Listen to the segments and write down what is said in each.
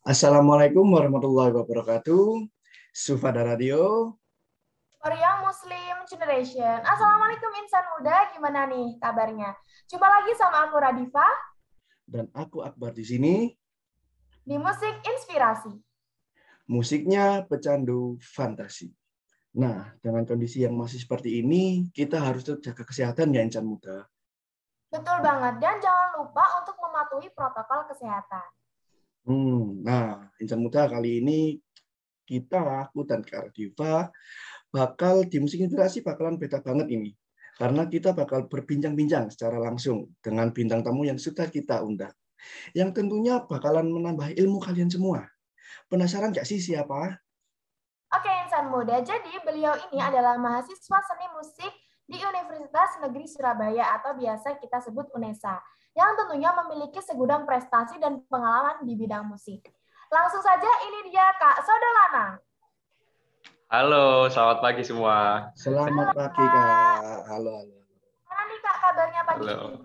Assalamualaikum warahmatullahi wabarakatuh. Sufada Radio. Young Muslim Generation. Assalamualaikum insan muda, gimana nih kabarnya? Jumpa lagi sama aku Radifa. Dan aku Akbar di sini. Di Musik Inspirasi. Musiknya pecandu fantasi. Nah, dengan kondisi yang masih seperti ini, kita harus tetap jaga kesehatan ya insan muda. Betul banget, dan jangan lupa untuk mematuhi protokol kesehatan. Nah, insan muda kali ini aku dan Kak Radifa bakal di Musik Inspirasi bakalan beda banget ini. Karena kita bakal berbincang-bincang secara langsung dengan bintang tamu yang sudah kita undang. Yang tentunya bakalan menambah ilmu kalian semua. Penasaran nggak sih siapa? Oke, insan muda. Jadi beliau ini adalah mahasiswa seni musik di Universitas Negeri Surabaya atau biasa kita sebut UNESA, yang tentunya memiliki segudang prestasi dan pengalaman di bidang musik. Langsung saja, ini dia Kak Sodo Lanang. Halo, selamat pagi semua. Selamat pagi, Kak. Halo. Mana nih Kak kabarnya pagi Halo. ini?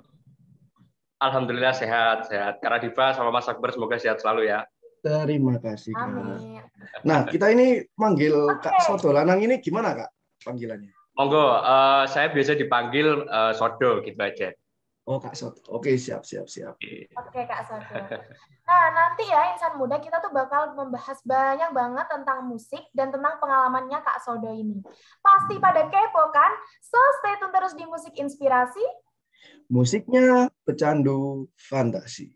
Alhamdulillah sehat. Kak Radifa sama Mas Akbar semoga sehat selalu ya. Terima kasih, Kak. Amin. Nah, kita ini manggil Kak Sodo Lanang ini gimana, Kak, panggilannya? Monggo, saya biasa dipanggil Sodo gitu aja. Oh, Kak Sodo. Oke, siap. Oke, Kak Sodo. Nah, nanti ya insan muda kita tuh bakal membahas banyak banget tentang musik dan tentang pengalamannya Kak Sodo ini. Pasti pada kepo kan? So, stay tune terus di Musik Inspirasi. Musiknya pecandu fantasi.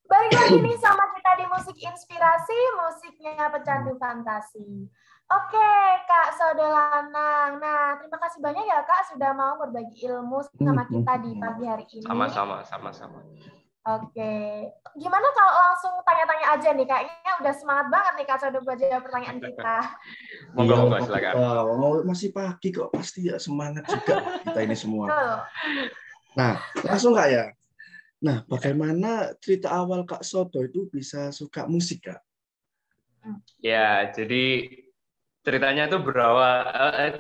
Balik lagi nih sama kita di Musik Inspirasi, musiknya pecandu fantasi. Oke, Kak Sodo Lanang. Nah, terima kasih banyak ya Kak sudah mau berbagi ilmu sama kita di pagi hari ini. Sama-sama. Oke, gimana kalau langsung tanya-tanya aja nih, kayaknya udah semangat banget nih Kak Sodo buat jawab pertanyaan kita. Monggo, silakan. Masih pagi kok, pasti ya semangat juga kita ini semua. Betul. Nah, langsung Kak ya. Nah, bagaimana cerita awal Kak Sodo itu bisa suka musik, Kak? Ya, jadi ceritanya tuh berawal.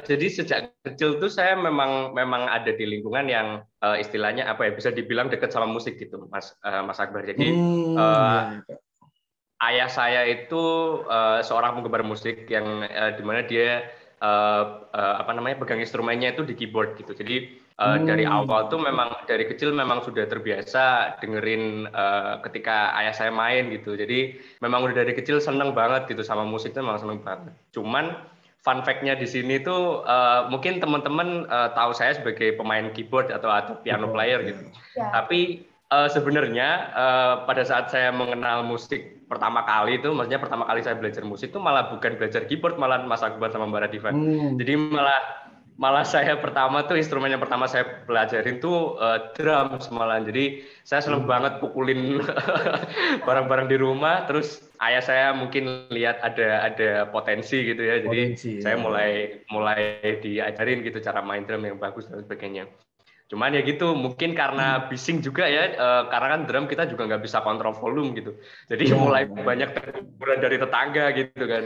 Jadi sejak kecil tuh saya memang ada di lingkungan yang istilahnya apa ya, bisa dibilang dekat sama musik gitu, Mas Akbar. Jadi ayah saya itu seorang penggemar musik yang dimana dia pegang instrumennya itu di keyboard gitu. Jadi dari awal tuh memang dari kecil memang sudah terbiasa dengerin ketika ayah saya main gitu. Jadi memang udah dari kecil seneng banget gitu sama musik tuh, memang seneng banget. Cuman fun fact-nya di sini tuh mungkin teman-teman tahu saya sebagai pemain keyboard atau piano player gitu. Ya. Tapi sebenarnya pada saat saya mengenal musik pertama kali itu, maksudnya pertama kali saya belajar musik itu malah bukan belajar keyboard, malah Mas Akbar sama Mbak Radifa. Jadi malah saya pertama tuh instrumen yang pertama saya pelajarin tuh drum malah. Jadi saya seneng banget pukulin barang-barang di rumah. Terus ayah saya mungkin lihat ada potensi gitu ya. Jadi saya mulai diajarin gitu cara main drum yang bagus dan sebagainya. Cuman ya gitu, mungkin karena bising juga ya, karena kan drum kita juga nggak bisa kontrol volume gitu. Jadi mulai banyak teguran dari tetangga gitu kan.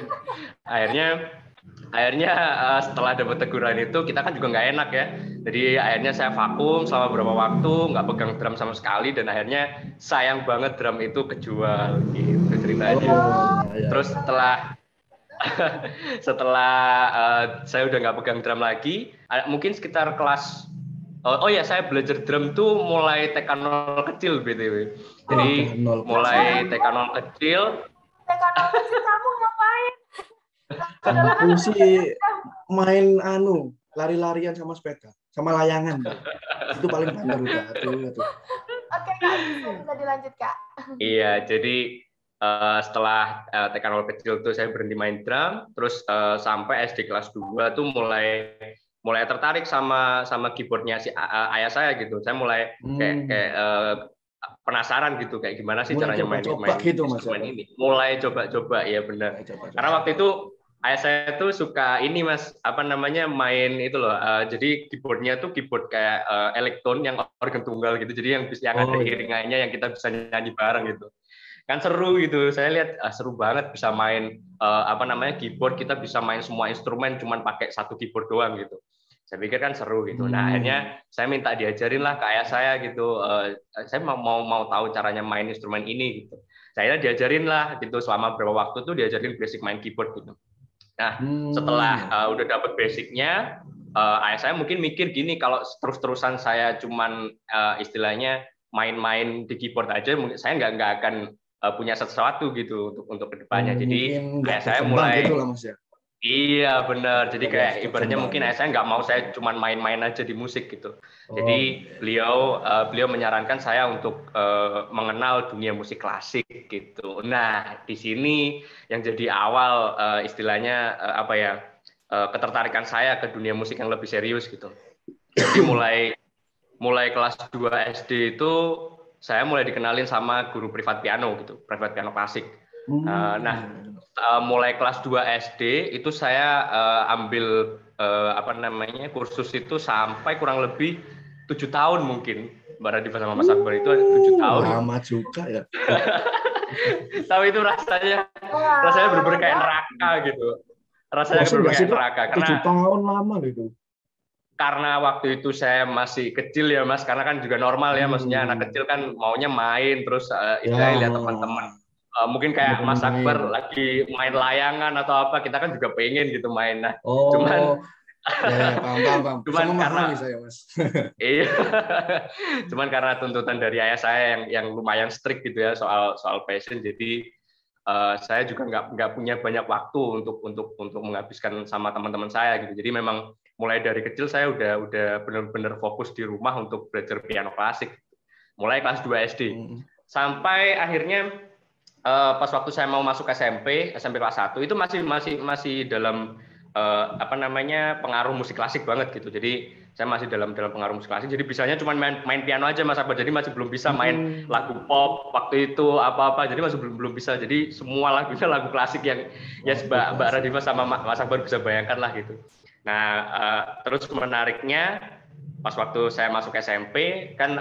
Akhirnya setelah dapat teguran itu kita kan juga nggak enak ya. Jadi akhirnya saya vakum selama beberapa waktu, nggak pegang drum sama sekali, dan akhirnya sayang banget drum itu kejual gitu ceritanya. Terus setelah saya udah nggak pegang drum lagi, mungkin sekitar kelas saya belajar drum tuh mulai TK 0 kecil BTW. Jadi mulai TK 0 kecil. TK 0 kecil kamu ngapain? Aku sih main lari-larian sama sepeda, sama layangan. Itu paling benar udah. Oke, Kak, bisa dilanjut, Kak. Iya, jadi setelah TK 0 kecil tuh saya berhenti main drum, terus sampai SD kelas 2 tuh mulai tertarik sama keyboardnya si ayah saya gitu. Saya mulai kayak penasaran gitu, kayak gimana sih caranya main gitu, instrumen ini. Mulai coba-coba, ya benar. Karena waktu itu ayah saya tuh suka ini Mas, main itu loh. Jadi keyboardnya tuh keyboard kayak elektron yang organ tunggal gitu. Jadi yang ada iringannya yang kita bisa nyanyi bareng gitu. kan seru gitu. Saya lihat seru banget bisa main keyboard, kita bisa main semua instrumen cuman pakai satu keyboard doang gitu. Saya pikir kan seru gitu. Nah akhirnya saya minta diajarin lah ke ayah saya gitu. Saya mau tahu caranya main instrumen ini gitu. Saya diajarin lah gitu, selama beberapa waktu tuh diajarin basic main keyboard gitu. Nah setelah udah dapet basicnya, ayah saya mungkin mikir gini, kalau terus-terusan saya cuman istilahnya main-main di keyboard aja, saya nggak akan punya sesuatu gitu untuk kedepannya. Jadi ayah saya mulai gitu lah, Mas, ya? Iya benar. Jadi kayak ibaratnya mungkin saya nggak mau saya cuma main-main aja di musik gitu. Jadi beliau menyarankan saya untuk mengenal dunia musik klasik gitu. Nah di sini yang jadi awal istilahnya ketertarikan saya ke dunia musik yang lebih serius gitu. Jadi mulai kelas 2 SD itu saya mulai dikenalin sama guru privat piano gitu, privat piano klasik. Mulai kelas 2 SD itu saya ambil kursus itu sampai kurang lebih 7 tahun mungkin. Mbak Radifa sama Mas Akbar itu 7 tahun. Lama juga ya. Tapi itu rasanya bener-bener kayak neraka gitu. Rasanya bener-bener kayak neraka. 7 tahun lama gitu. Karena waktu itu saya masih kecil ya Mas, karena kan juga normal ya, maksudnya anak kecil kan maunya main terus istilahnya lihat teman-teman. Mungkin kayak Mas Akbar lagi main layangan atau apa, kita kan juga pengen gitu main. Nah, cuman paham. Cuman karena saya, Mas. Iya. Cuman karena tuntutan dari ayah saya yang lumayan strict gitu ya soal passion, jadi saya juga nggak punya banyak waktu untuk menghabiskan sama teman-teman saya gitu. Jadi memang mulai dari kecil saya udah benar-benar fokus di rumah untuk belajar piano klasik. Mulai kelas 2 SD. Sampai akhirnya pas waktu saya mau masuk SMP kelas 1 itu masih dalam pengaruh musik klasik banget gitu. Jadi saya masih dalam pengaruh musik klasik. Jadi bisanya cuma main piano aja Mas Akbar. Jadi masih belum bisa main lagu pop waktu itu apa-apa. Jadi masih belum bisa. Jadi semua lagunya lagu klasik yang Mbak Radifa sama Mas Akbar bisa bayangkan lah gitu. Nah, terus menariknya pas waktu saya masuk SMP kan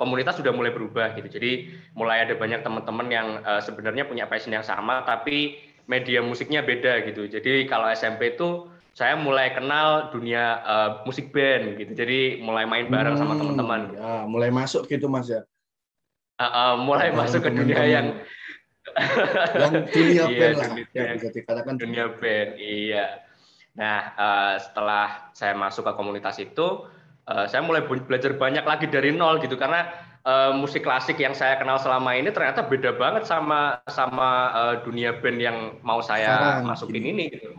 komunitas sudah mulai berubah gitu. Jadi mulai ada banyak teman-teman yang sebenarnya punya passion yang sama tapi media musiknya beda gitu. Jadi kalau SMP itu saya mulai kenal dunia musik band gitu. Jadi mulai main bareng sama teman-teman. Ya, mulai masuk gitu Mas ya. Mulai masuk ke dunia yang dunia band lah, ya bisa dikatakan dunia band. Iya. Nah, setelah saya masuk ke komunitas itu, saya mulai belajar banyak lagi dari nol gitu, karena musik klasik yang saya kenal selama ini ternyata beda banget sama dunia band yang mau saya masukin ini gitu.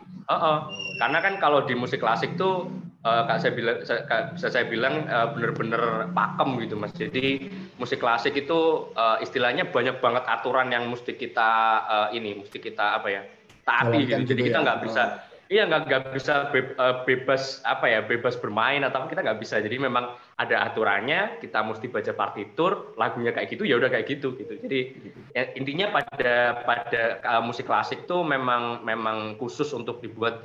Karena kan kalau di musik klasik tuh saya bilang benar-benar pakem gitu Mas. Jadi musik klasik itu istilahnya banyak banget aturan yang mesti kita taati gitu. Jadi kita nggak bisa nggak bisa bebas bermain atau kita nggak bisa. Jadi memang ada aturannya, kita mesti baca partitur, lagunya kayak gitu ya udah kayak gitu. Jadi intinya pada musik klasik tuh memang khusus untuk dibuat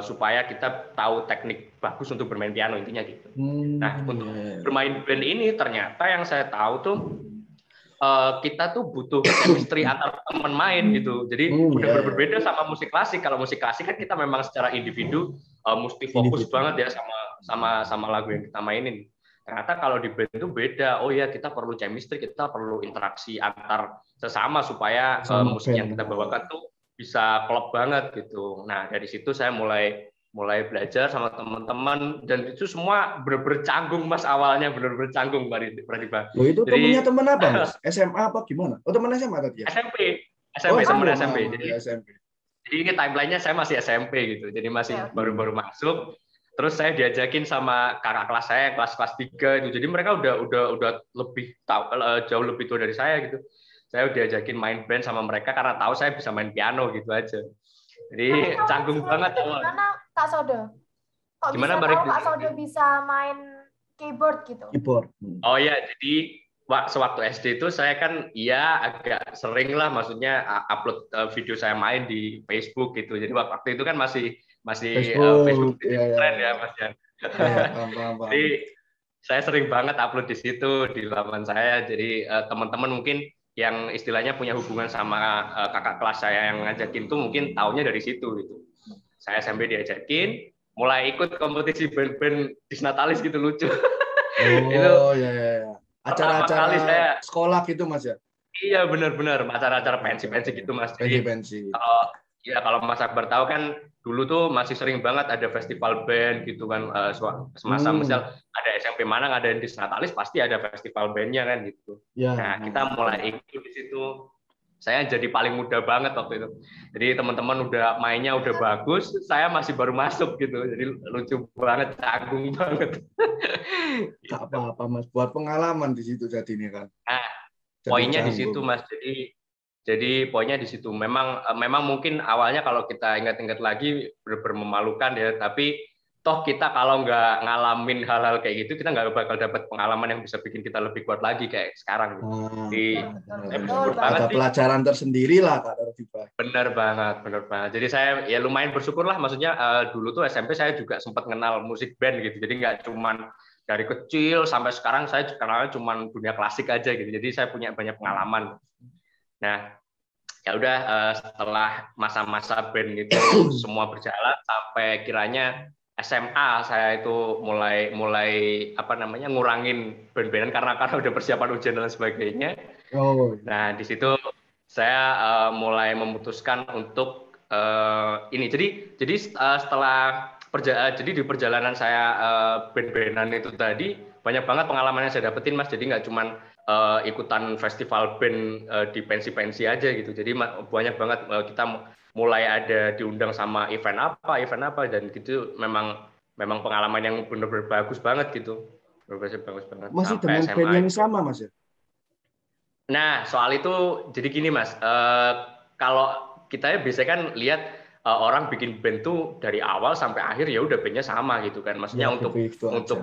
supaya kita tahu teknik bagus untuk bermain piano, intinya gitu. Nah, untuk bermain band ini ternyata yang saya tahu tuh kita tuh butuh chemistry antar teman main gitu. Jadi udah berbeda sama musik klasik. Kalau musik klasik kan kita memang secara individu mesti fokus banget ya sama lagu yang kita mainin. Ternyata kalau di band itu beda. Oh ya, kita perlu chemistry, kita perlu interaksi antar sesama supaya musik yang kita bawakan tuh bisa klop banget gitu. Nah, dari situ saya mulai belajar sama teman-teman, dan itu semua bener-bener canggung Mas, awalnya bener-bener canggung Mbak Radifa. Loh, itu temennya teman apa Mas? SMA apa gimana? Oh, teman SMA tadi ya? SMP. Jadi ini timelinenya saya masih SMP gitu, jadi masih baru-baru masuk. Terus saya diajakin sama kakak kelas saya, kelas 3 itu. Jadi mereka udah lebih tahu, jauh lebih tua dari saya gitu. Saya diajakin main band sama mereka karena tahu saya bisa main piano gitu aja. Jadi canggung banget awal. Gimana Kak Sodo? Kok gimana bisa tahu Kak Sodo bisa main keyboard gitu? Keyboard. Oh ya, jadi sewaktu SD itu saya kan agak sering lah, maksudnya upload video saya main di Facebook gitu. Jadi waktu itu kan masih Facebook tren ya Mas Jan. Jadi saya sering banget upload di situ di laman saya. Jadi teman-teman mungkin yang istilahnya punya hubungan sama kakak kelas saya yang ngajakin tuh mungkin taunya dari situ gitu. Saya SMP diajakin, mulai ikut kompetisi band-band disnatalis gitu, lucu. Itu ya. pertama kali Acara-acara saya sekolah gitu Mas ya? Iya benar-benar acara-acara pensi-pensi gitu Mas. Jadi Pensi. kalau Mas Akbar tahu kan dulu tuh masih sering banget ada festival band gitu kan, semasa misal ada SMP mana ngadain disnatalis pasti ada festival bandnya kan gitu. Ya, Nah kita mulai ikut di situ. Saya jadi paling muda banget waktu itu. Jadi teman-teman udah mainnya udah bagus, saya masih baru masuk gitu. Jadi lucu banget, canggung banget. Gak apa-apa Mas, buat pengalaman di situ jadinya kan. Nah, poinnya di situ Mas. Jadi poinnya di situ. Memang mungkin awalnya kalau kita ingat-ingat lagi benar-benar memalukan ya. Tapi toh kita kalau nggak ngalamin hal-hal kayak gitu, kita nggak bakal dapat pengalaman yang bisa bikin kita lebih kuat lagi kayak sekarang. Ada pelajaran tersendiri lah Kak Ardifa. Benar banget. Jadi saya ya lumayan bersyukur lah. Maksudnya dulu tuh SMP saya juga sempat kenal musik band gitu. Jadi nggak cuman dari kecil sampai sekarang saya kenalnya cuma dunia klasik aja gitu. Jadi saya punya banyak pengalaman. Nah, ya udah setelah masa-masa band itu semua berjalan sampai kiranya SMA saya itu mulai ngurangin band-bandan karena udah persiapan ujian dan sebagainya. Nah, di situ saya mulai memutuskan untuk ini. Jadi setelah di perjalanan saya band-bandan itu tadi banyak banget pengalaman yang saya dapetin Mas. Jadi nggak cuman ikutan festival band di pensi-pensi aja gitu. Jadi banyak banget kita mulai ada diundang sama event apa dan gitu memang pengalaman yang benar-benar bagus banget gitu. Bagus banget. Masih dengan band yang sama Mas ya? Nah, soal itu jadi gini Mas. Kalau kita biasanya kan lihat orang bikin band tuh dari awal sampai akhir ya udah bandnya sama gitu kan. Maksudnya ya, untuk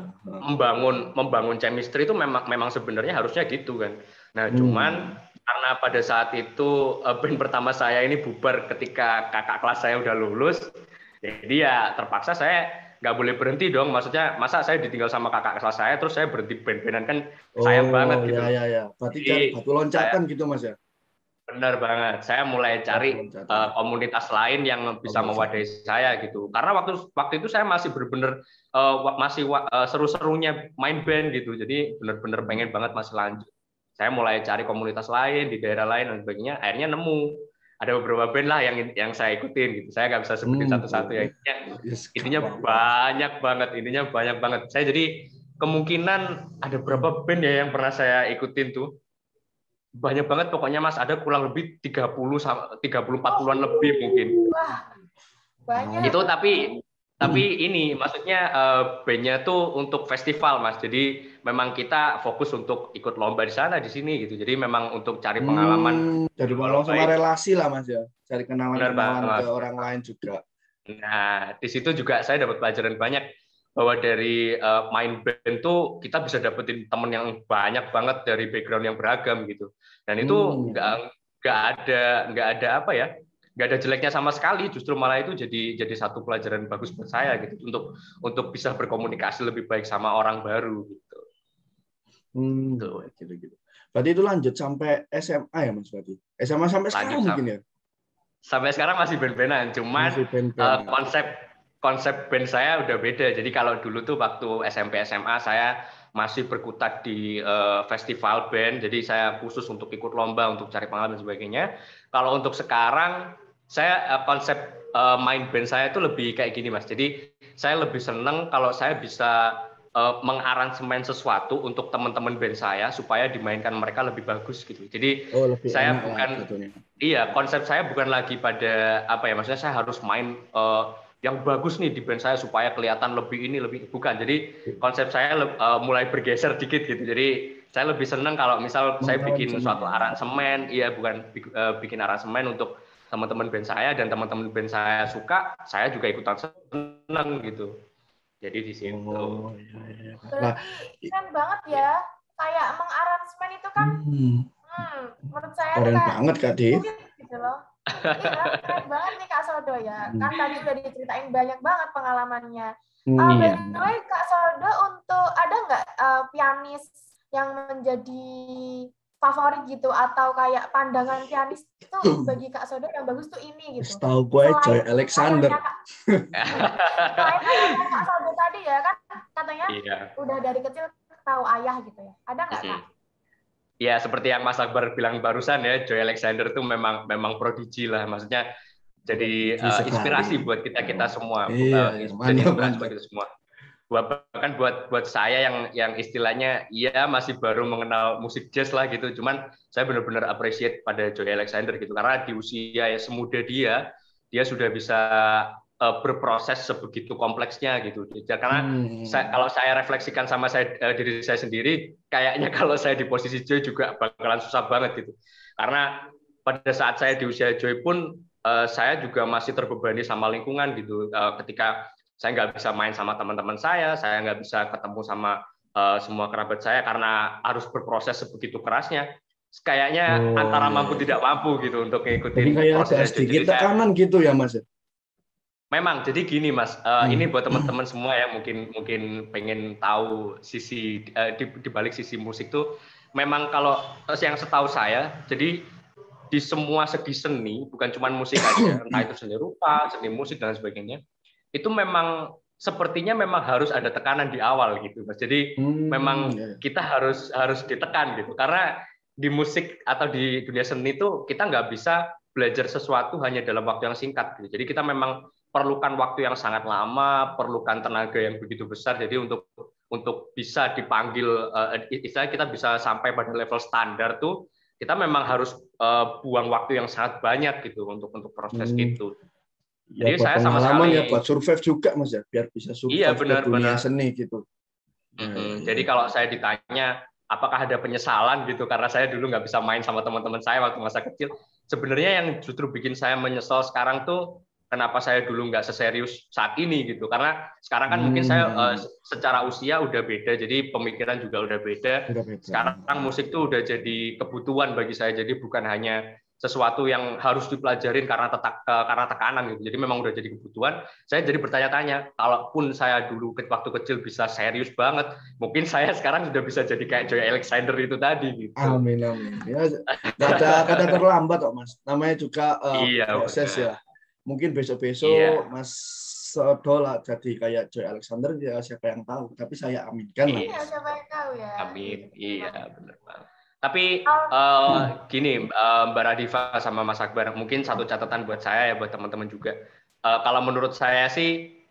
membangun chemistry itu memang sebenarnya harusnya gitu kan. Nah, cuman karena pada saat itu band pertama saya ini bubar ketika kakak kelas saya udah lulus, jadi ya terpaksa saya nggak boleh berhenti dong. Maksudnya masa saya ditinggal sama kakak kelas saya terus saya berhenti band-bandan kan sayang banget gitu. Ya. Berarti cari batu loncatan gitu Mas ya? Benar banget. Saya mulai cari komunitas lain yang bisa mewadahi saya gitu. Karena waktu itu saya masih benar-benar seru-serunya main band gitu. Jadi benar-benar pengen banget masih lanjut. Saya mulai cari komunitas lain di daerah lain dan sebagainya. Akhirnya nemu ada beberapa band lah yang saya ikutin gitu. Saya nggak bisa sebutin satu-satu ya. Intinya banyak banget. Saya jadi kemungkinan ada berapa band ya yang pernah saya ikutin tuh. Banyak banget pokoknya Mas, ada kurang lebih 30-40-an lebih mungkin. Wah, banyak. Itu tapi ini maksudnya bandnya tuh untuk festival Mas. Jadi memang kita fokus untuk ikut lomba di sana di sini gitu. Jadi memang untuk cari pengalaman. Cari pengalaman sama relasi lah Mas ya. Cari kenalan ke orang lain juga. Nah, di situ juga saya dapat pelajaran banyak bahwa dari main band tuh kita bisa dapetin temen yang banyak banget dari background yang beragam gitu. Dan itu nggak ada apa ya? Nggak ada jeleknya sama sekali, justru malah itu jadi satu pelajaran bagus buat saya gitu untuk bisa berkomunikasi lebih baik sama orang baru gitu. Gitu. Berarti itu lanjut sampai SMA ya Mas berarti? SMA sampai sekarang mungkin ya? Sampai sekarang masih band-bandan, cuman konsep band saya udah beda. Jadi kalau dulu tuh waktu SMP SMA saya masih berkutat di festival band, jadi saya khusus untuk ikut lomba, untuk cari pengalaman dan sebagainya. Kalau untuk sekarang saya konsep main band saya itu lebih kayak gini Mas. Jadi saya lebih seneng kalau saya bisa mengaransemen sesuatu untuk teman-teman band saya supaya dimainkan mereka lebih bagus gitu. Jadi saya konsep saya bukan lagi pada apa ya, maksudnya saya harus main yang bagus nih di band saya supaya kelihatan lebih bukan. Jadi konsep saya mulai bergeser dikit gitu. Jadi saya lebih senang kalau misal saya bikin suatu aransemen, bikin aransemen untuk teman-teman band saya dan teman-teman band saya suka, saya juga ikutan senang gitu. Jadi di situ. Berarti keren banget ya. Kayak mengaransemen itu kan menurut saya keren banget Kak Dev. Gitu loh. Iya, keren banget nih Kak Sodo ya. Kan tadi udah diceritain banyak banget pengalamannya. By the way, Kak Sodo ada nggak pianis yang menjadi favorit gitu atau kayak pandangan pianis itu bagi Kak Sodo yang bagus tuh ini gitu. Tahu gue Joy Alexander. Selain ayahnya Kak Sodo tadi ya kan katanya udah dari kecil tahu ayah gitu ya. Ada nggak Kak? Ya seperti yang Mas Akbar bilang barusan ya, Joy Alexander itu memang prodigi lah, maksudnya jadi inspirasi buat kita semua, jadi inspirasi buat kita semua. Bahkan buat saya yang istilahnya masih baru mengenal musik jazz lah gitu, cuman saya benar-benar appreciate pada Joy Alexander gitu, karena di usia ya semuda dia sudah bisa berproses sebegitu kompleksnya gitu. Karena kalau saya refleksikan sama diri saya sendiri, kayaknya kalau saya di posisi Joy juga bakalan susah banget gitu, karena pada saat saya di usia Joy pun saya juga masih terbebani sama lingkungan gitu, ketika saya nggak bisa main sama teman-teman saya nggak bisa ketemu sama semua kerabat saya karena harus berproses sebegitu kerasnya. Kayaknya antara mampu tidak mampu gitu untuk ngikutin proses. Jadi sedikit tekanan gitu ya Mas? Memang, jadi gini Mas, ini buat teman-teman semua yang mungkin pengen tahu sisi di balik sisi musik tuh, memang kalau yang setahu saya, jadi di semua segi seni, bukan cuma musik aja, entah itu seni rupa, seni musik dan sebagainya, itu memang sepertinya memang harus ada tekanan di awal gitu Mas. Jadi memang kita harus ditekan gitu, karena di musik atau di dunia seni itu kita nggak bisa belajar sesuatu hanya dalam waktu yang singkat gitu. Jadi kita memang perlukan waktu yang sangat lama, perlukan tenaga yang begitu besar. Jadi untuk bisa dipanggil, istilahnya kita bisa sampai pada level standar tuh, kita memang harus buang waktu yang sangat banyak gitu untuk proses itu. Ya, jadi saya sama sekali ya buat survive juga Mas ya, biar bisa survive di dunia seni gitu. Jadi kalau saya ditanya apakah ada penyesalan gitu karena saya dulu nggak bisa main sama teman-teman saya waktu masa kecil, sebenarnya yang justru bikin saya menyesal sekarang tuh kenapa saya dulu nggak seserius saat ini gitu, karena sekarang kan mungkin saya secara usia udah beda, jadi pemikiran juga udah beda. Sekarang musik tuh udah jadi kebutuhan bagi saya, jadi bukan hanya sesuatu yang harus dipelajarin karena tekanan gitu. Jadi memang udah jadi kebutuhan. Saya jadi bertanya-tanya, kalaupun saya dulu waktu kecil bisa serius banget, mungkin saya sekarang sudah bisa jadi kayak Joy Alexander itu tadi gitu. Amin. Ya, nggak ada terlambat kok Mas. Namanya juga proses ya. Mungkin besok-besok Mas Sodo lah jadi kayak Joy Alexander, ya siapa yang tahu. Tapi saya aminkan lah. Iya, siapa yang tahu ya. Amin. Iya, benar banget. Tapi gini, Mbak Radifa sama Mas Akbar, mungkin satu catatan buat saya ya, buat teman-teman juga. Kalau menurut saya sih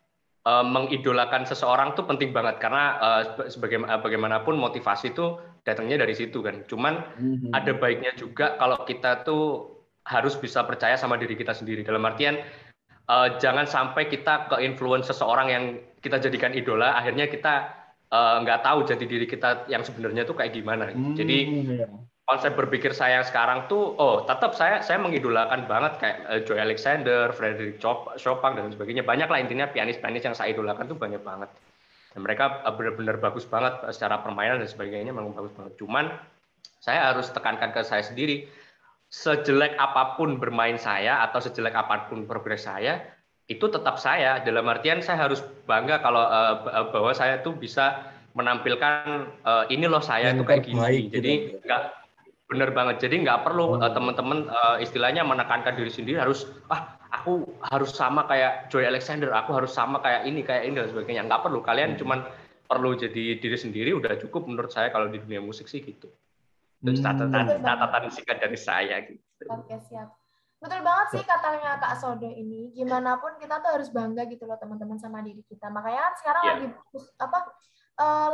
mengidolakan seseorang tuh penting banget, karena bagaimanapun motivasi itu datangnya dari situ kan. Cuman ada baiknya juga kalau kita tuh harus bisa percaya sama diri kita sendiri. Dalam artian jangan sampai kita ke-influence seseorang yang kita jadikan idola, akhirnya kita nggak tahu jati diri kita yang sebenarnya tuh kayak gimana. Jadi konsep berpikir saya sekarang tuh, tetap saya mengidolakan banget kayak Joy Alexander, Frédéric Chopin dan sebagainya. Banyak lah intinya pianis-pianis yang saya idolakan tuh banyak banget. Dan mereka benar-benar bagus banget secara permainan dan sebagainya, memang bagus banget. Cuman saya harus tekankan ke saya sendiri, sejelek apapun bermain saya atau sejelek apapun progres saya, itu tetap saya. Dalam artian saya harus bangga kalau bahwa saya tuh bisa menampilkan ini loh saya tuh kayak gini. Jadi nggak bener banget. Jadi nggak perlu teman-teman istilahnya menekankan diri sendiri harus aku harus sama kayak Joy Alexander, aku harus sama kayak ini dan sebagainya. Nggak perlu. Kalian cuman perlu jadi diri sendiri udah cukup menurut saya kalau di dunia musik sih gitu. Terus catatan singkat dari saya gitu. Oke, siap. Betul banget sih katanya Kak Sodo ini. Gimana pun kita tuh harus bangga gitu loh teman-teman sama diri kita. Makanya kan sekarang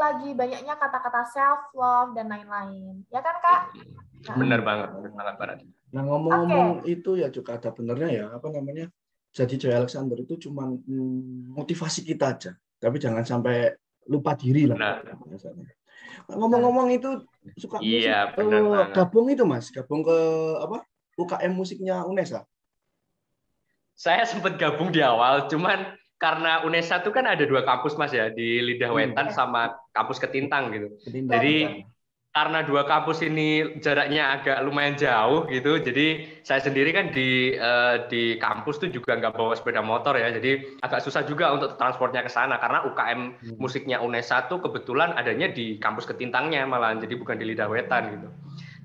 lagi banyaknya kata-kata self love dan lain-lain. Ya kan Kak? Benar banget Pak. Nah ngomong-ngomong itu ya juga ada benernya ya, jadi Joy Alexander itu cuma motivasi kita aja, tapi jangan sampai lupa diri lah. Ngomong-ngomong itu suka musik, gabung itu Mas, gabung ke UKM musiknya UNESA. Saya sempat gabung di awal, cuman karena UNESA itu kan ada 2 kampus Mas ya, di Lidah Wetan sama kampus Ketintang gitu. Jadi karena 2 kampus ini jaraknya agak lumayan jauh gitu, jadi saya sendiri kan di kampus tuh juga nggak bawa sepeda motor ya, jadi agak susah juga untuk transportnya ke sana, karena UKM musiknya UNESA tuh kebetulan adanya di kampus Ketintangnya malahan, jadi bukan di Lidah Wetan gitu.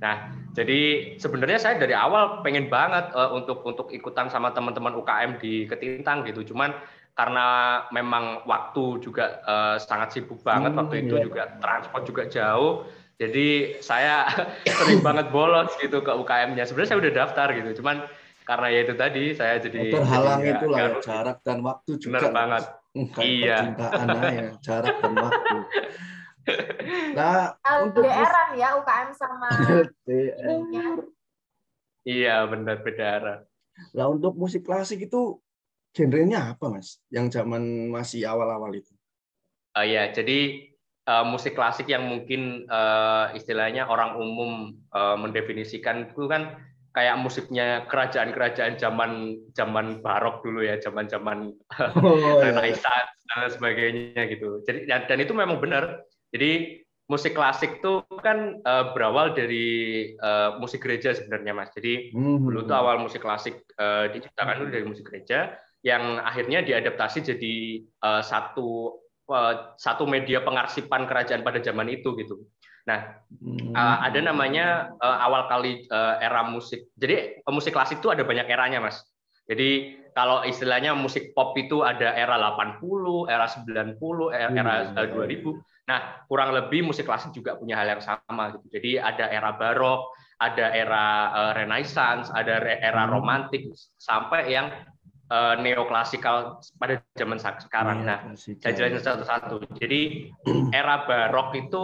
Nah, jadi sebenarnya saya dari awal pengen banget untuk ikutan sama teman-teman UKM di Ketintang gitu. Cuman karena memang waktu juga sangat sibuk banget waktu itu, juga transport juga jauh. Jadi saya sering banget bolos gitu ke UKM-nya. Sebenarnya saya udah daftar gitu. Cuman karena ya itu tadi saya jadi terhalang itulah ya, jarak dan waktu juga. Bener banget. Kayak Iya. percintaan ya, jarak dan waktu. Nah, untuk daerah ya UKM sama ininya. Iya, benar beda arah. Nah, untuk musik klasik itu genrenya apa, Mas? Yang zaman masih awal-awal itu? Ya, jadi musik klasik yang mungkin istilahnya orang umum mendefinisikan itu kan kayak musiknya kerajaan-kerajaan zaman barok dulu ya, zaman-zaman Renaissance dan sebagainya gitu. Jadi dan itu memang benar. Jadi musik klasik itu kan berawal dari musik gereja sebenarnya, Mas. Jadi dulu tuh awal musik klasik diciptakan dulu dari musik gereja yang akhirnya diadaptasi jadi satu media pengarsipan kerajaan pada zaman itu gitu. Nah, ada namanya awal kali era musik. Jadi musik klasik itu ada banyak eranya, Mas. Jadi kalau istilahnya musik pop itu ada era 80, era 90, era 2000. Nah, kurang lebih musik klasik juga punya hal yang sama gitu. Jadi ada era barok, ada era Renaissance, ada era romantik sampai yang neoklasikal pada zaman sekarang. Nah, saya jelasin satu-satu. Jadi era barok itu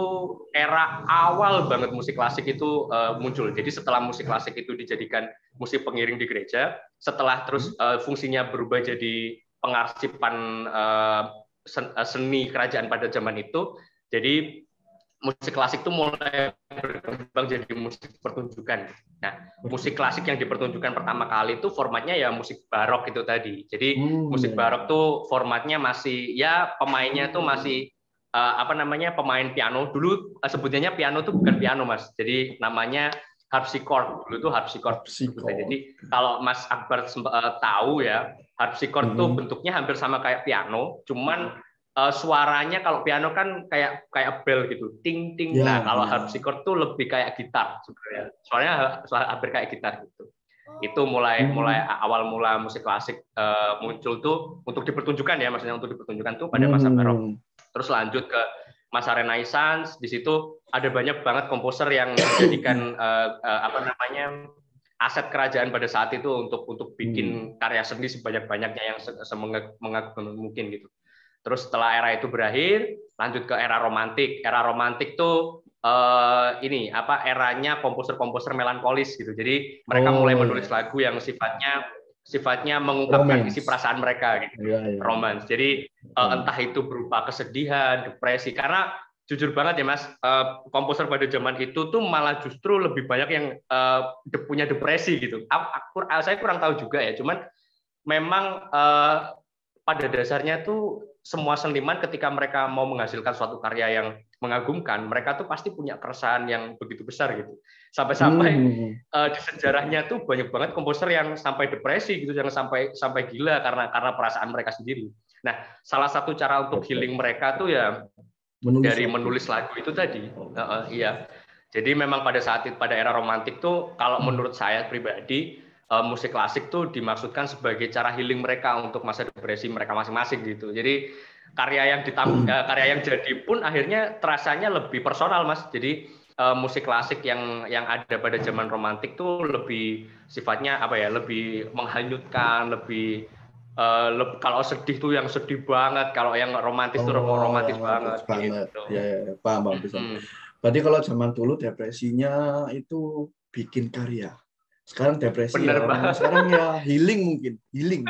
era awal banget musik klasik itu muncul. Jadi setelah musik klasik itu dijadikan musik pengiring di gereja, setelah terus fungsinya berubah jadi pengarsipan seni kerajaan pada zaman itu, jadi musik klasik itu mulai berkembang jadi musik pertunjukan. Nah, musik klasik yang dipertunjukkan pertama kali itu formatnya ya musik barok itu tadi. Jadi musik barok tuh formatnya masih ya pemainnya tuh masih pemain piano. Dulu sebutnya piano tuh bukan piano, Mas. Jadi namanya harpsichord. Dulu tuh harpsichord. Jadi kalau Mas Akbar tahu ya, harpsichord tuh bentuknya hampir sama kayak piano, cuman suaranya kalau piano kan kayak bell gitu, ting ting. Nah, kalau harpsichord tuh lebih kayak gitar sebenarnya. Soalnya hampir kayak gitar gitu. Itu mulai awal mula musik klasik muncul tuh untuk dipertunjukkan ya, maksudnya untuk dipertunjukkan tuh pada masa barok. Terus lanjut ke masa Renaissance, di situ ada banyak banget komposer yang menjadikan aset kerajaan pada saat itu untuk bikin karya seni sebanyak-banyaknya yang semengagumkan mungkin gitu. Terus setelah era itu berakhir, lanjut ke era romantik. Era romantik tuh eranya komposer-komposer melankolis gitu. Jadi mereka mulai menulis lagu yang sifatnya mengungkapkan isi perasaan mereka gitu. Romance. Jadi entah itu berupa kesedihan, depresi. Karena jujur banget ya Mas, komposer pada zaman itu tuh malah justru lebih banyak yang punya depresi gitu. Saya kurang tahu juga ya. Cuman memang pada dasarnya tuh semua seniman ketika mereka mau menghasilkan suatu karya yang mengagumkan, mereka tuh pasti punya keresahan yang begitu besar gitu. Sampai-sampai di sejarahnya tuh banyak banget komposer yang sampai depresi gitu, yang sampai gila karena perasaan mereka sendiri. Nah, salah satu cara untuk healing mereka tuh ya menulis lagu itu tadi. Iya. Jadi memang pada era romantik tuh kalau menurut saya pribadi musik klasik tuh dimaksudkan sebagai cara healing mereka untuk masa depresi mereka masing-masing gitu. Jadi karya yang jadi pun akhirnya terasanya lebih personal, Mas. Jadi musik klasik yang ada pada zaman romantik tuh lebih sifatnya lebih menghanyutkan, lebih kalau sedih tuh yang sedih banget, kalau yang romantis tuh romantis banget. Gitu. Ya, paham bisa. Berarti kalau zaman dulu depresinya itu bikin karya. Sekarang depresi sekarang ya healing mungkin healing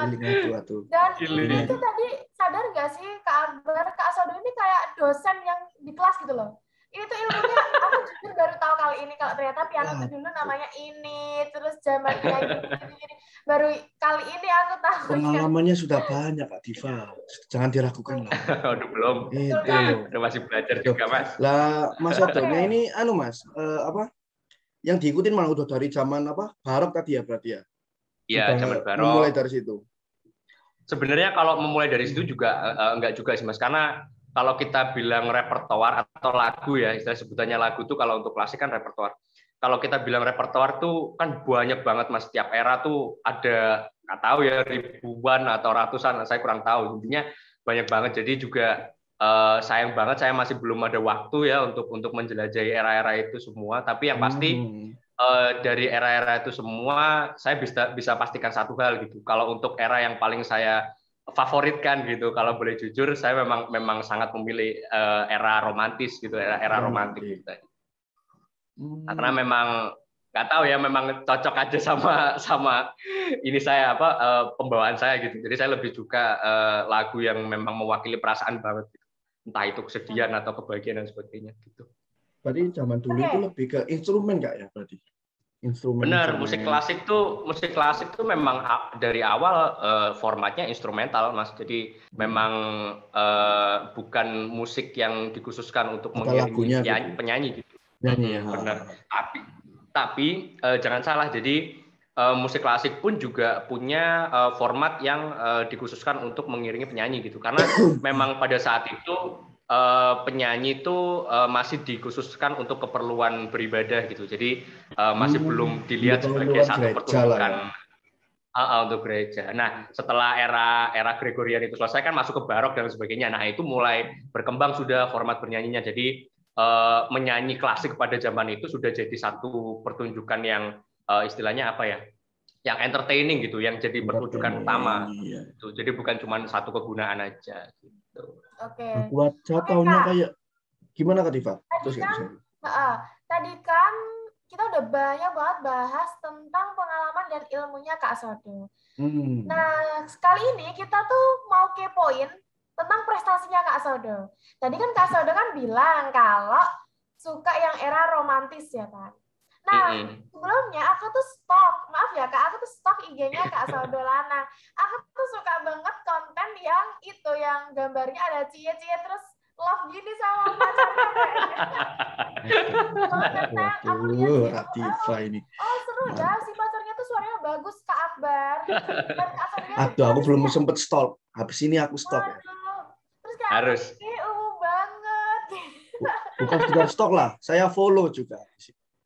aduh. Dan itu tadi sadar nggak sih Kak Akbar, Kak Sodo ini kayak dosen yang di kelas gitu loh. Ini tuh ilmunya aku jujur baru tahu kali ini kalau ternyata piano itu dulu namanya ini, terus zamannya ini. Baru kali ini aku tahu. Pengalamannya sudah banyak Kak Diva, jangan diragukan lah. Aduh belum. Itu masih belajar juga Mas. Lah Mas Sodonya ini Mas yang diikutin malah udah dari zaman barok tadi ya berarti ya? Iya, zaman barok. Mulai dari situ. Sebenarnya kalau memulai dari situ juga enggak juga sih Mas, karena kalau kita bilang repertoar atau lagu ya, istilah sebutannya lagu tuh kalau untuk klasik kan repertoar. Kalau kita bilang repertoar tuh kan banyak banget Mas, setiap era tuh ada nggak tahu ya ribuan atau ratusan, saya kurang tahu. Intinya banyak banget. Jadi juga sayang banget saya masih belum ada waktu ya untuk menjelajahi era-era itu semua. Tapi yang pasti dari era-era itu semua saya bisa pastikan satu hal gitu. Kalau untuk era yang paling saya favoritkan gitu, kalau boleh jujur saya memang sangat memilih era romantis gitu, era romantik gitu. Karena memang nggak tahu ya, memang cocok aja sama ini saya pembawaan saya gitu. Jadi saya lebih suka lagu yang memang mewakili perasaan banget gitu. Entah itu kesedihan atau kebahagiaan dan sebagainya gitu. Berarti zaman dulu itu lebih ke instrumen nggak ya berarti? Benar, musik klasik tuh memang dari awal formatnya instrumental, Mas. Jadi memang bukan musik yang dikhususkan untuk mengiringi penyanyi gitu. Benar. Tapi jangan salah. Jadi musik klasik pun juga punya format yang dikhususkan untuk mengiringi penyanyi gitu. Karena memang pada saat itu penyanyi itu masih dikhususkan untuk keperluan beribadah gitu. Jadi masih belum dilihat sebagai satu pertunjukan untuk gereja. Nah, setelah era Gregorian itu selesai kan masuk ke barok dan sebagainya. Nah, itu mulai berkembang sudah format bernyanyinya. Jadi menyanyi klasik pada zaman itu sudah jadi satu pertunjukan yang istilahnya apa ya? Yang entertaining gitu, yang jadi pertunjukan utama. Gitu. Jadi bukan cuma satu kegunaan aja gitu. Oke. Buat tahunnya kayak gimana Kak Diva? Tadi kan kita udah banyak banget bahas tentang pengalaman dan ilmunya Kak Sodo. Nah, kali ini kita tuh mau kepoin tentang prestasinya Kak Sodo. Tadi kan Kak Sodo kan bilang kalau suka yang era romantis ya kan. Nah, sebelumnya aku tuh stok, maaf ya Kak, aku tuh stok IG-nya Kak Sodo Lana. Aku tuh suka banget konten yang itu, yang gambarnya ada cie-cie terus love gini sama pacarnya kayaknya. Aku lihat Diva ini. Oh seru ya, si pacarnya tuh suaranya bagus Kak Akbar. Dan Kak Sodonya aduh, aku belum sempet stalk. Habis ini aku stalk ya. Terus kayak harus. Banget. Bukan sekedar stok lah, saya follow juga.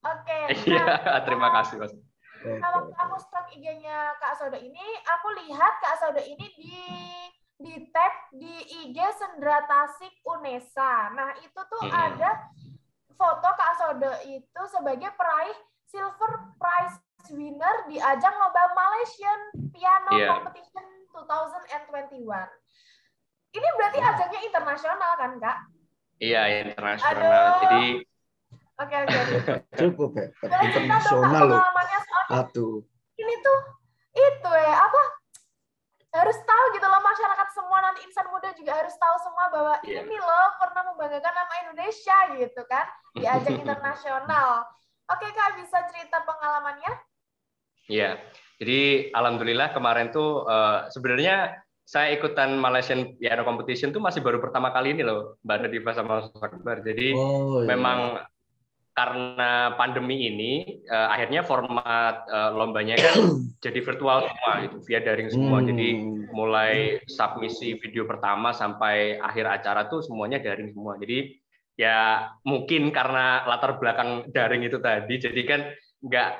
Oke. Iya, terima kasih Mas. Kalau aku stok IG-nya Kak Sodo ini, aku lihat Kak Sodo ini di tag di IG Sendra Tasik Unesa. Nah, itu tuh ada foto Kak Sodo itu sebagai peraih Silver Prize winner di ajang lomba Malaysian Piano Competition 2021. Ini berarti ajangnya internasional kan, Kak? Iya, internasional. Jadi Oke. Cukup ya, internasional loh. Aduh. Ini tuh itu ya harus tahu gitu loh, masyarakat semua, nanti insan muda juga harus tahu semua bahwa ini loh pernah membanggakan nama Indonesia gitu kan di ajang internasional. Oke Kak, bisa cerita pengalamannya? Iya. Jadi alhamdulillah kemarin tuh sebenarnya saya ikutan Malaysian Piano Competition tuh masih baru pertama kali ini loh, Mbak Diva sama Mas Akbar. Jadi memang karena pandemi ini akhirnya format lombanya kan jadi virtual semua gitu, via daring semua. Jadi mulai submisi video pertama sampai akhir acara tuh semuanya daring semua. Jadi ya mungkin karena latar belakang daring itu tadi, jadi kan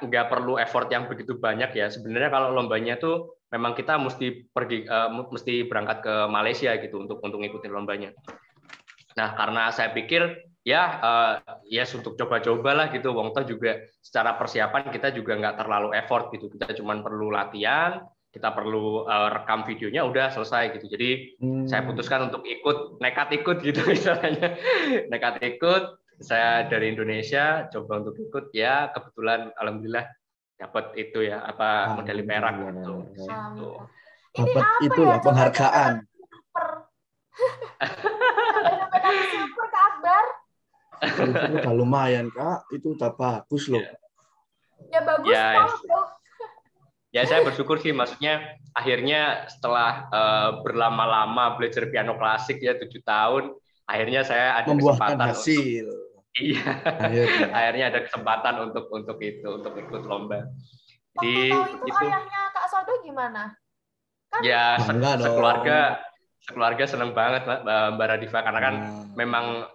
nggak perlu effort yang begitu banyak ya. Sebenarnya kalau lombanya tuh memang kita mesti berangkat ke Malaysia gitu untuk ngikutin lombanya. Nah, karena saya pikir ya untuk coba-coba lah gitu. Wong toh juga secara persiapan kita juga nggak terlalu effort gitu. Kita cuma perlu latihan, kita perlu rekam videonya, udah selesai gitu. Jadi saya putuskan untuk nekat ikut gitu misalnya. Nekat ikut, saya dari Indonesia coba untuk ikut, ya kebetulan alhamdulillah dapat itu ya medali perak gitu. Dapat itu ya penghargaan. Silver Kak Akbar. Itu udah lumayan Kak, itu udah bagus loh. Ya bagus loh. Ya saya bersyukur sih, maksudnya akhirnya setelah berlama-lama belajar piano klasik ya 7 tahun, akhirnya saya ada kesempatan hasil. Akhirnya ada kesempatan untuk ikut lomba. Waktu tahu itu ayahnya Kak Sodo gimana? Kan ya sekeluarga sekeluarga senang banget Mbak Radifa karena kan memang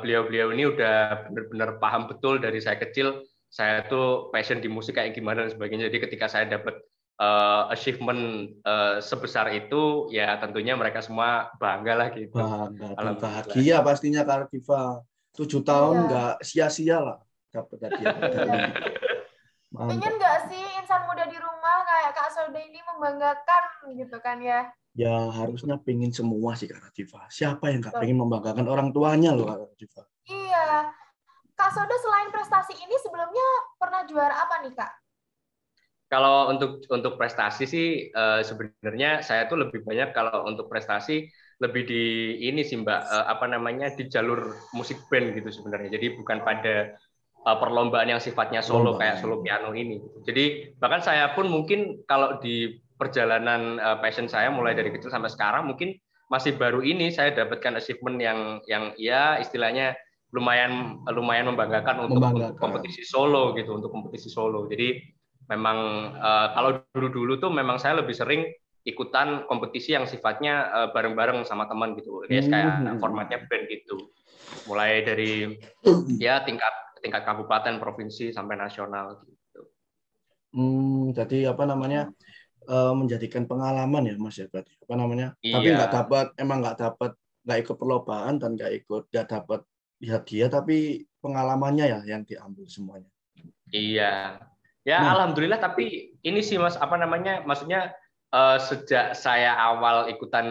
beliau-beliau ini udah benar-benar paham betul dari saya kecil saya tuh passion di musik kayak gimana dan sebagainya. Jadi ketika saya dapat achievement sebesar itu, ya tentunya mereka semua bangga lah gitu. Bangga dan bahagia pastinya Kak Radifa. 7 tahun nggak sia-sia lah dapat hadiah medali. Pengen nggak sih insan muda di rumah kayak Kak Soda ini membanggakan gitu kan ya? Ya harusnya pengen semua sih Kak Radifa. Siapa yang nggak pengen membanggakan orang tuanya loh Kak Radifa? Iya. Kak Soda selain prestasi ini sebelumnya pernah juara apa nih Kak? Kalau untuk prestasi sih sebenarnya saya tuh lebih banyak kalau untuk prestasi lebih di ini sih Mbak apa namanya di jalur musik band gitu sebenarnya. Jadi bukan pada perlombaan yang sifatnya solo kayak solo piano ini. Jadi bahkan saya pun mungkin kalau di perjalanan passion saya mulai dari kecil sampai sekarang mungkin masih baru ini saya dapatkan achievement yang ya istilahnya lumayan membanggakan untuk kompetisi solo gitu, untuk kompetisi solo. Jadi memang kalau dulu-dulu tuh memang saya lebih sering ikutan kompetisi yang sifatnya bareng-bareng sama teman gitu. Kayak formatnya band gitu. Mulai dari ya tingkat kabupaten, provinsi sampai nasional gitu. Jadi apa namanya menjadikan pengalaman ya Mas ya berarti apa namanya? Iya. Tapi nggak ikut perlombaan dan nggak dapat hadiah tapi pengalamannya ya yang diambil semuanya. Iya. Ya alhamdulillah tapi ini sih Mas apa namanya maksudnya sejak saya awal ikutan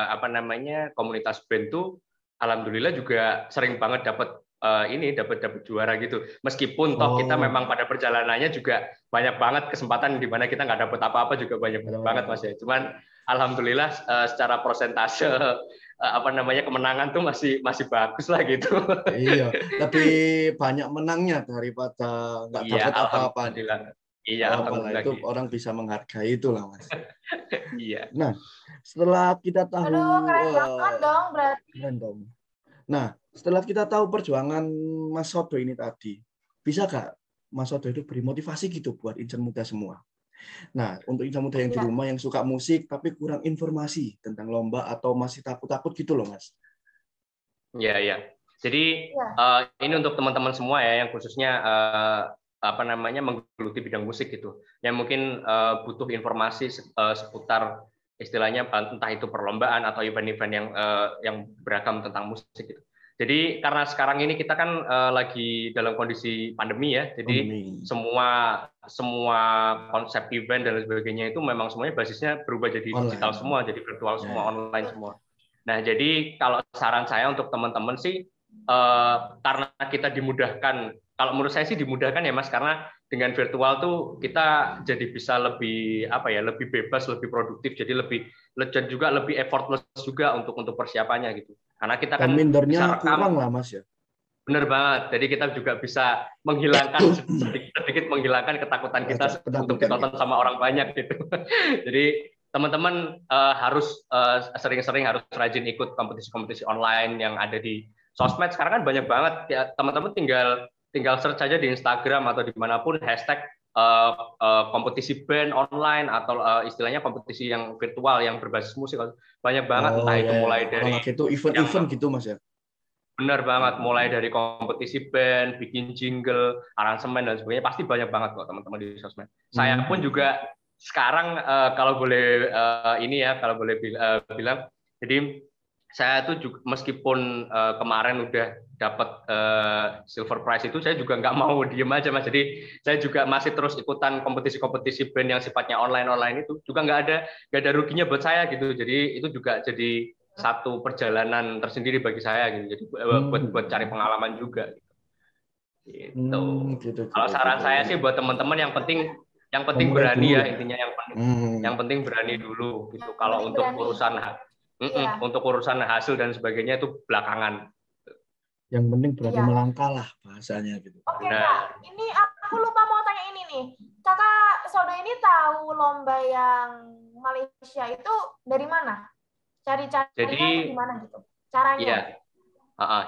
apa namanya komunitas band tuh alhamdulillah juga sering banget dapat dapat juara gitu. Meskipun toh kita memang pada perjalanannya juga banyak banget kesempatan di mana kita nggak dapat apa-apa juga banyak banget Mas ya. Cuman alhamdulillah secara persentase apa namanya kemenangan tuh masih bagus lah gitu. Iya, lebih banyak menangnya daripada nggak dapat apa-apa. Iya, alhamdulillah itu orang bisa menghargai itu lah Mas. Iya. Nah, setelah kita tahu keren banget dong berarti. Keren dong. Nah, setelah kita tahu perjuangan Mas Sodo ini tadi, bisa nggak Mas Sodo itu beri motivasi gitu buat insan muda semua? Nah, untuk insan muda yang di rumah yang suka musik tapi kurang informasi tentang lomba atau masih takut-takut gitu loh, Mas. Iya, iya. Jadi ini untuk teman-teman semua ya yang khususnya apa namanya menggeluti bidang musik gitu. Yang mungkin butuh informasi seputar istilahnya entah itu perlombaan atau event-event yang beragam tentang musik gitu. Jadi karena sekarang ini kita kan lagi dalam kondisi pandemi ya, jadi semua konsep event dan sebagainya itu memang semuanya basisnya berubah jadi digital semua, jadi virtual semua, online semua. Nah jadi kalau saran saya untuk teman-teman sih karena kita dimudahkan, kalau menurut saya sih dimudahkan ya Mas, karena dengan virtual tuh kita jadi bisa lebih lebih bebas, lebih produktif, jadi dan juga lebih effortless juga untuk persiapannya gitu. Karena kita kan mindernya kurang lah Mas ya. Bener banget. Jadi kita juga bisa menghilangkan sedikit menghilangkan ketakutan kita untuk ditonton sama orang banyak gitu. Jadi teman-teman harus sering-sering harus rajin ikut kompetisi-kompetisi online yang ada di sosmed. Sekarang kan banyak banget ya, teman-teman tinggal search aja di Instagram atau dimanapun hashtag kompetisi band online atau istilahnya kompetisi yang virtual yang berbasis musik banyak banget entah itu mulai dari itu event-event gitu Mas ya. Benar banget, mulai dari kompetisi band, bikin jingle, aransemen dan sebagainya pasti banyak banget kok teman-teman di sosmed. Saya pun juga sekarang kalau boleh kalau boleh bilang, jadi saya tuh juga, meskipun kemarin udah dapat silver prize itu, saya juga nggak mau diem aja Mas. Jadi saya juga masih terus ikutan kompetisi-kompetisi band yang sifatnya online itu, juga nggak ada ruginya buat saya gitu. Jadi itu juga jadi satu perjalanan tersendiri bagi saya gitu. Jadi buat cari pengalaman juga. Gitu. Kalau saran saya sih buat teman-teman yang penting berani ya intinya yang penting berani dulu gitu. Kalau untuk urusan untuk urusan hasil dan sebagainya itu belakangan. Yang penting berani melangkah lah bahasanya gitu. Oke Kak, ini aku lupa mau tanya ini nih. Kakak Sodo ini tahu lomba yang Malaysia itu dari mana? Cari-carinya gimana gitu? Caranya? Iya.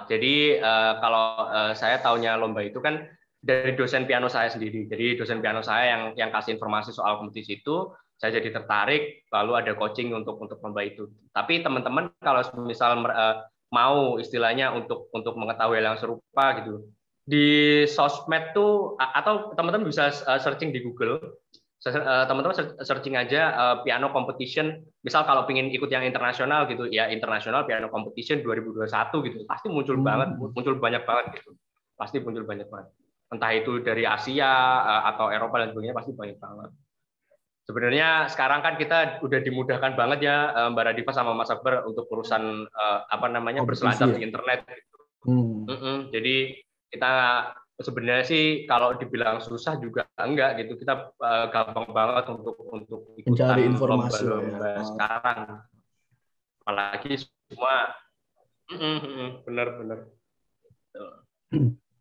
Jadi kalau saya taunya lomba itu kan dari dosen piano saya sendiri. Jadi dosen piano saya yang kasih informasi soal kompetisi itu saya jadi tertarik, lalu ada coaching untuk lomba itu. Tapi teman-teman kalau misal mau istilahnya untuk mengetahui hal yang serupa gitu, di sosmed tuh atau teman-teman bisa searching di Google, teman-teman searching aja piano competition, misal kalau pengen ikut yang internasional gitu ya, internasional piano competition 2021 gitu, pasti muncul banyak banget gitu, pasti muncul banyak banget, entah itu dari Asia atau Eropa dan sebagainya, pasti banyak banget. Sebenarnya sekarang kan kita udah dimudahkan banget ya Mbak Radifa sama Mas Akbar untuk urusan berselancar di internet. Jadi kita sebenarnya sih kalau dibilang susah juga enggak gitu, kita gampang banget untuk ikutan lomba-lomba sekarang. Apalagi semua benar-benar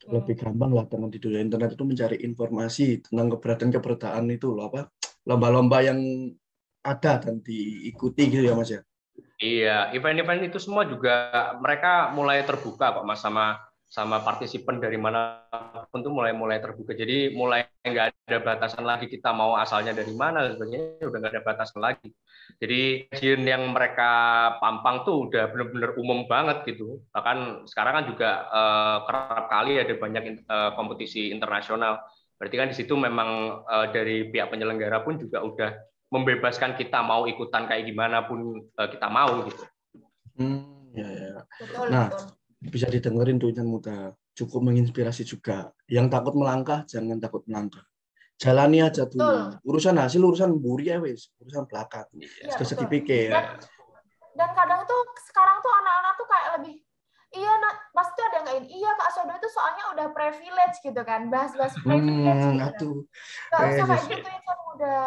lebih gampang lah dengan di dunia internet itu mencari informasi tentang keberadaan itu loh, apa lomba-lomba yang ada dan diikuti gitu ya Mas ya. Iya, event-event itu semua juga mereka mulai terbuka kok Mas, sama partisipan dari mana pun tuh mulai terbuka. Jadi mulai nggak ada batasan lagi kita mau asalnya dari mana dan sebagainya, udah nggak ada batasan lagi. Jadi kajian yang mereka pampang tuh udah benar-benar umum banget gitu. Bahkan sekarang kan juga kerap kali ada banyak kompetisi internasional. Berarti kan di situ memang dari pihak penyelenggara pun juga udah membebaskan kita mau ikutan kayak gimana pun kita mau gitu. Ya. Nah, bisa didengerin tuh Insan Muda, cukup menginspirasi juga. Yang takut melangkah jangan takut melangkah. Jalani aja dulu. Urusan hasil urusan mburi ya wes, urusan belakang. Sedikit dipikir. Dan kadang tuh sekarang tuh anak-anak tuh kayak lebih pasti ada yang iya Kak Sodo itu soalnya udah privilege gitu kan, bahas-bahas privilege gitu. Gak usah kayak gitu Insan Muda.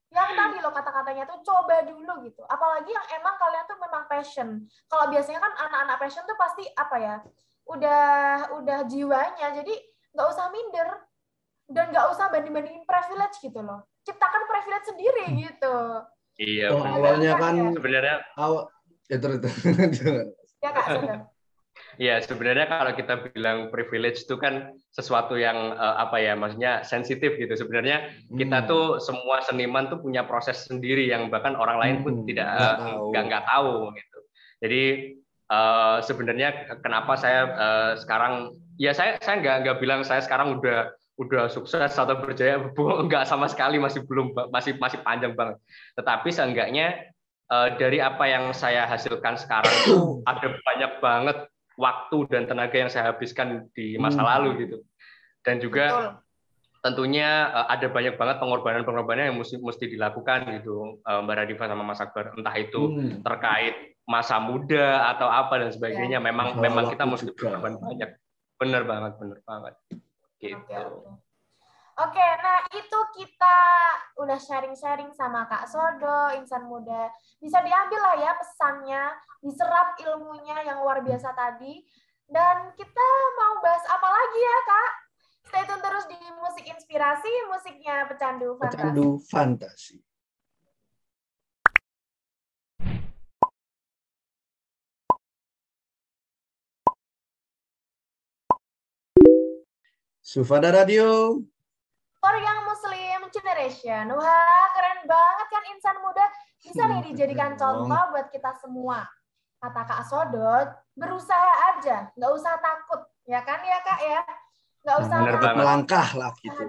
Yang tadi lo kata-katanya tuh coba dulu gitu. Apalagi yang emang kalian tuh memang passion. Kalau biasanya kan anak-anak passion tuh pasti udah jiwanya. Jadi nggak usah minder dan nggak usah banding-bandingin privilege gitu loh. Ciptakan privilege sendiri gitu. Iya. Awalnya kan sebenarnya ya Kak Sodo. Ya, sebenarnya kalau kita bilang privilege itu kan sesuatu yang maksudnya sensitif gitu. Sebenarnya kita tuh semua seniman tuh punya proses sendiri yang bahkan orang lain pun nggak tahu gitu. Jadi sebenarnya kenapa saya sekarang ya saya nggak bilang saya sekarang udah sukses atau berjaya, nggak sama sekali, masih panjang banget. Tetapi seenggaknya dari apa yang saya hasilkan sekarang itu ada banyak banget waktu dan tenaga yang saya habiskan di masa lalu gitu, dan juga tentunya ada banyak banget pengorbanan yang mesti dilakukan gitu Mbak Radifa sama Mas Akbar, entah itu terkait masa muda atau apa dan sebagainya. Memang kita mesti berkorban banyak. Bener banget gitu. Oke, nah itu kita udah sharing-sharing sama Kak Sodo, Insan Muda. Bisa diambil lah ya pesannya, diserap ilmunya yang luar biasa tadi. Dan kita mau bahas apa lagi ya, Kak? Stay tune terus di Musik Inspirasi, musiknya Pecandu Fantasi. Pecandu Fantasi. Sufada Radio. For Young Muslim Generation. Wah, keren banget kan Insan Muda. Bisa nih dijadikan contoh buat kita semua. Kata Kak Sodot, berusaha aja. Nggak usah takut. Ya kan ya Kak ya? Nggak usah takut. Melangkah lah gitu.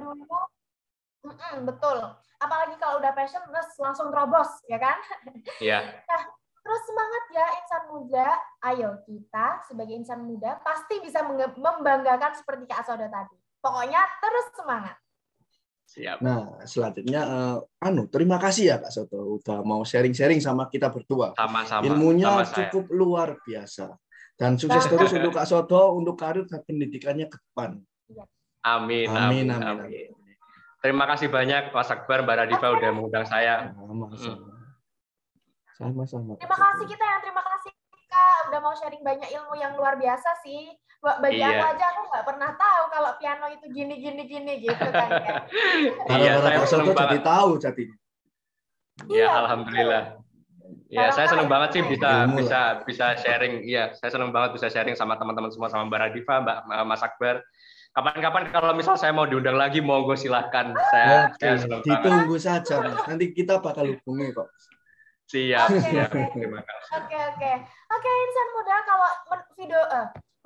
Betul. Apalagi kalau udah passion, terus langsung terobos. Ya kan? Iya. Nah, terus semangat ya Insan Muda. Ayo kita sebagai Insan Muda pasti bisa membanggakan seperti Kak Sodot tadi. Pokoknya terus semangat. Siap. Nah, selanjutnya terima kasih ya Kak Soto udah mau sharing-sharing sama kita berdua. Sama-sama. Ilmunya cukup luar biasa. Dan sukses terus untuk Kak Soto untuk karir dan pendidikannya ke depan. Amin. Terima kasih banyak Mas Akbar, Mbak Radifa udah mengundang saya. Sama-sama. Terima kasih kita yang terima kasih Kak udah mau sharing banyak ilmu yang luar biasa sih. Bagi aku aja aku nggak pernah tahu kalau piano itu gini gitu kan. Iya, saya senang banget. Jadi tahu jadinya. Iya, alhamdulillah. Ya, saya senang banget sih bisa sharing. Iya, saya senang banget bisa sharing sama teman-teman semua, sama Mbak Radifa, Mas Akbar. Kapan-kapan kalau misal saya mau diundang lagi, monggo silahkan. Saya senang banget. Ditunggu saja, Mas. Nanti kita bakal hubungi kok. Siap. Terima kasih. Oke, insan muda, kalau video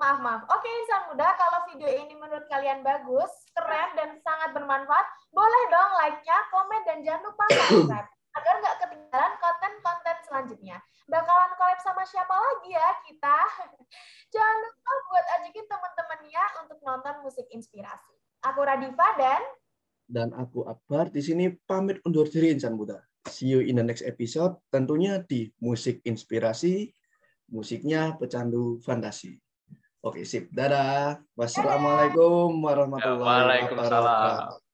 maaf. Oke, insan muda, kalau video ini menurut kalian bagus, keren dan sangat bermanfaat, boleh dong like-nya, komen, dan jangan lupa subscribe agar nggak ketinggalan konten-konten selanjutnya. Bakalan collab sama siapa lagi ya kita? Jangan lupa buat ajakin teman-temannya untuk nonton musik inspirasi. Aku Radifa dan aku Akbar. Di sini pamit undur diri insan muda. See you in the next episode. Tentunya di musik inspirasi, musiknya pecandu fantasi. Oke, sip. Dadah. Wassalamualaikum warahmatullahi wabarakatuh. Waalaikumsalam.